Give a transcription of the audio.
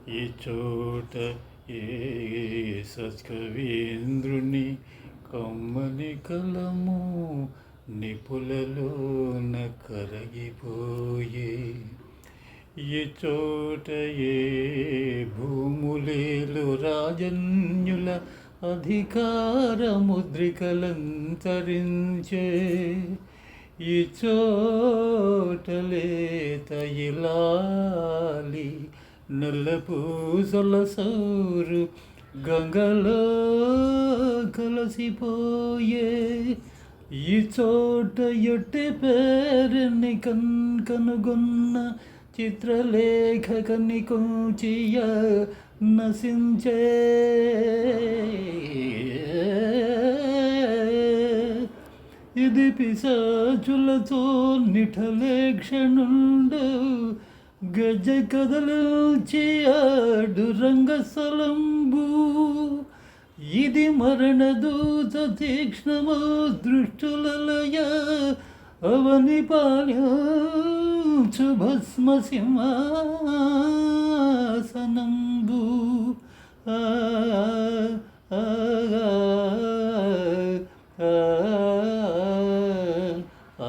ఈ చోట ఏ సత్కవీంద్రుని కమ్మని కలము నిపులలోన కరగిపోయే. ఈ చోట ఏ భూములేలు రాజన్యుల అధికార ముద్రికలంతరించే. ఈ చోటలేత ఇలాలి నల్లపూసల సౌరు గంగలో కలసిపోయే. ఈ చోట ఎట్టి పేరుని కనుగొన్న చిత్రలేఖకని కుంచియ నశించే. ఇది పిశాచులతో నిఠలే క్షణుండు గజ కదల్చి ఆడు రంగస్థలంబు. ఇది మరణదూత తీక్ష్ణమో దృష్టులయ అవని పాల్యు భస్మ సింహాసనంబు. ఆ ఆ ఆ ఆ